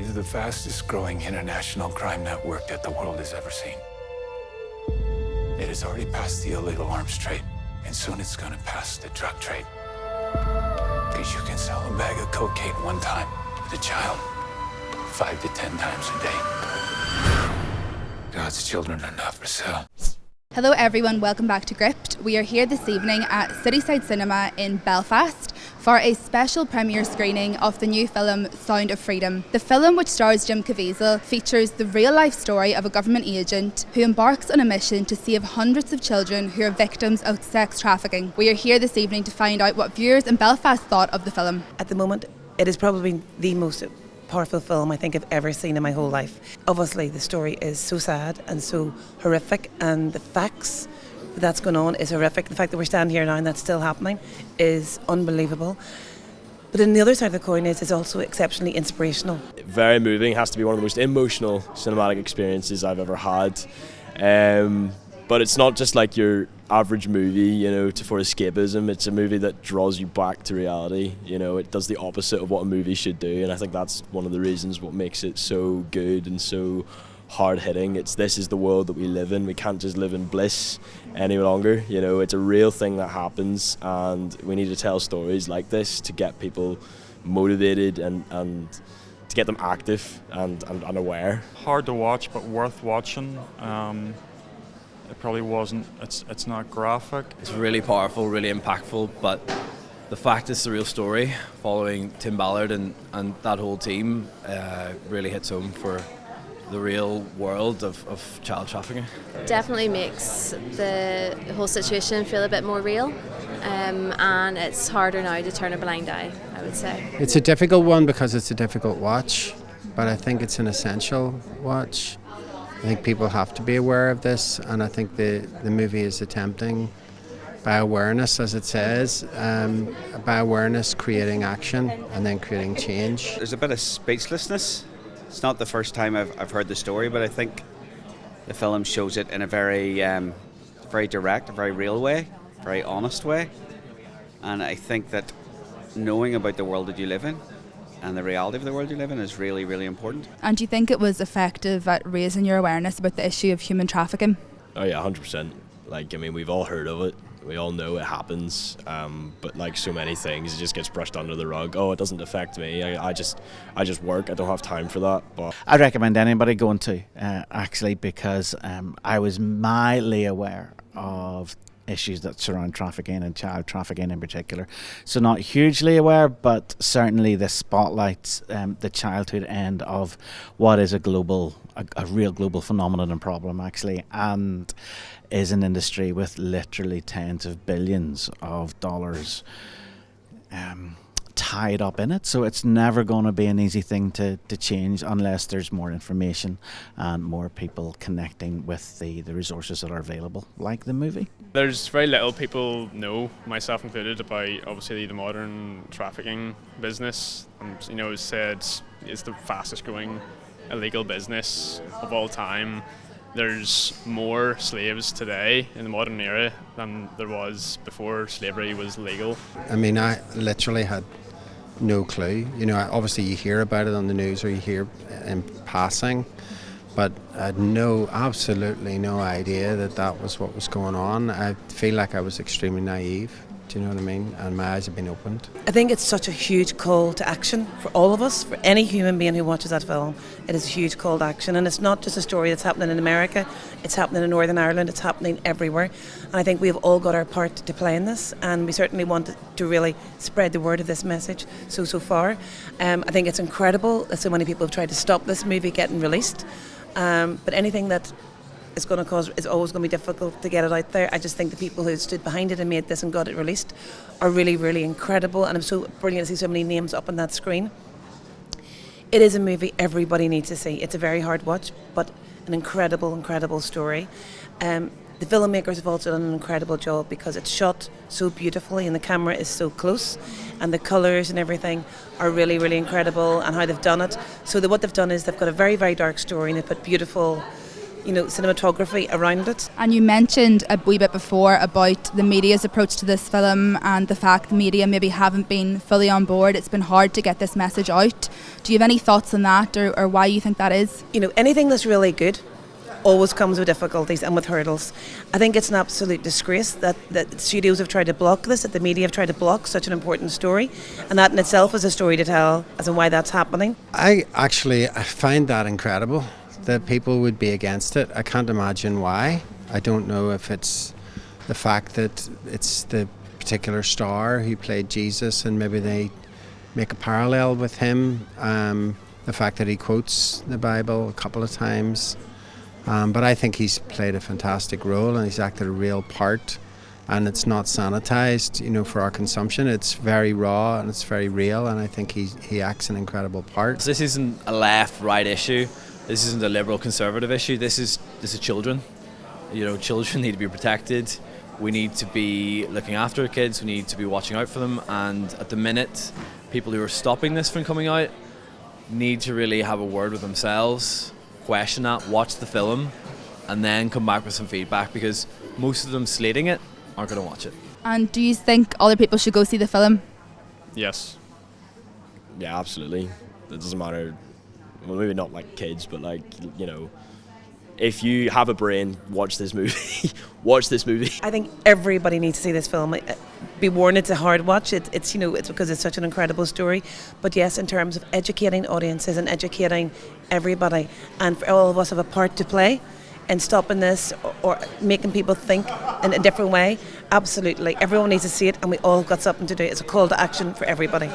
It is the fastest growing international crime network that the world has ever seen. It has already passed the illegal arms trade, and soon it's going to pass the drug trade. Because you can sell a bag of cocaine one time with a child 5 to 10 times a day. God's children are not for sale. Hello everyone, welcome back to Gript. We are here this evening at Cityside Cinema in Belfast for a special premiere screening of the new film Sound of Freedom. The film, which stars Jim Caviezel, features the real-life story of a government agent who embarks on a mission to save hundreds of children who are victims of sex trafficking. We are here this evening to find out what viewers in Belfast thought of the film. At the moment, it is probably the most powerful film I think I've ever seen in my whole life. Obviously the story is so sad and so horrific, and the facts that's going on is horrific. The fact that we're standing here now and that's still happening is unbelievable. But then the other side of the coin is also exceptionally inspirational. Very moving. It has to be one of the most emotional cinematic experiences I've ever had. But it's not just like your average movie, for escapism. It's a movie that draws you back to reality. It does the opposite of what a movie should do, and I think that's one of the reasons what makes it so good and so hard-hitting. This is the world that we live in. We can't just live in bliss any longer. It's a real thing that happens, and we need to tell stories like this to get people motivated and to get them active and aware. Hard to watch, but worth watching. It probably wasn't, it's not graphic. It's really powerful, really impactful, but the fact it's the real story following Tim Ballard and that whole team really hits home for the real world of child trafficking. Definitely makes the whole situation feel a bit more real, and it's harder now to turn a blind eye, I would say. It's a difficult one because it's a difficult watch, but I think it's an essential watch. I think people have to be aware of this, and I think the movie is attempting, by awareness, as it says, by awareness creating action and then creating change. There's a bit of speechlessness. It's not the first time I've heard the story, but I think the film shows it in a very direct, a very real way, very honest way. And I think that knowing about the world that you live in and the reality of the world you live in is really, really important. And do you think it was effective at raising your awareness about the issue of human trafficking? Oh yeah, 100%. We've all heard of it. We all know it happens, but like so many things, it just gets brushed under the rug. Oh, it doesn't affect me. I just work. I don't have time for that. But I'd recommend anybody going to, actually, because I was mildly aware of issues that surround trafficking and child trafficking in particular. So not hugely aware, but certainly this spotlights the childhood end of what is a real global phenomenon and problem, actually, and is an industry with literally tens of billions of dollars tied up in it. So it's never going to be an easy thing to change unless there's more information and more people connecting with the resources that are available, like the movie. There's very little people know, myself included, about obviously the modern trafficking business. And it's said it's the fastest growing illegal business of all time. There's more slaves today in the modern era than there was before slavery was legal. I mean, I literally had no clue. Obviously you hear about it on the news or you hear in passing, but I had absolutely no idea that was what was going on. I feel like I was extremely naive. Do you know what I mean? And my eyes have been opened. I think it's such a huge call to action for all of us, for any human being who watches that film. It is a huge call to action, and it's not just a story that's happening in America, it's happening in Northern Ireland, it's happening everywhere. And I think we've all got our part to play in this, and we certainly want to really spread the word of this message so far. I think it's incredible that so many people have tried to stop this movie getting released, but anything that it's always going to be difficult to get it out there. I just think the people who stood behind it and made this and got it released are really, really incredible, and I'm so brilliant to see so many names up on that screen. It is a movie everybody needs to see. It's a very hard watch, but an incredible, incredible story. The filmmakers have also done an incredible job because it's shot so beautifully and the camera is so close, and the colours and everything are really, really incredible, and how they've done it. So what they've done is they've got a very, very dark story, and they've put beautiful cinematography around it. And you mentioned a wee bit before about the media's approach to this film and the fact the media maybe haven't been fully on board. It's been hard to get this message out. Do you have any thoughts on that, or why you think that is? Anything that's really good always comes with difficulties and with hurdles. I think it's an absolute disgrace that studios have tried to block this, that the media have tried to block such an important story, and that in itself is a story to tell as to why that's happening. I find that incredible that people would be against it. I can't imagine why. I don't know if it's the fact that it's the particular star who played Jesus and maybe they make a parallel with him, the fact that he quotes the Bible a couple of times. But I think he's played a fantastic role and he's acted a real part, and it's not sanitized, for our consumption. It's very raw and it's very real, and I think he acts an incredible part. This isn't a left-right issue. This isn't a liberal-conservative issue. This is children. Children need to be protected. We need to be looking after our kids. We need to be watching out for them. And at the minute, people who are stopping this from coming out need to really have a word with themselves, question that, watch the film, and then come back with some feedback, because most of them slating it aren't going to watch it. And do you think other people should go see the film? Yes. Yeah, absolutely. It doesn't matter. Well, maybe not like kids, but if you have a brain, watch this movie. Watch this movie. I think everybody needs to see this film. Be warned, it's a hard watch. It's because it's such an incredible story. But yes, in terms of educating audiences and educating everybody, and for all of us have a part to play in stopping this or making people think in a different way, absolutely. Everyone needs to see it, and we all got something to do. It's a call to action for everybody.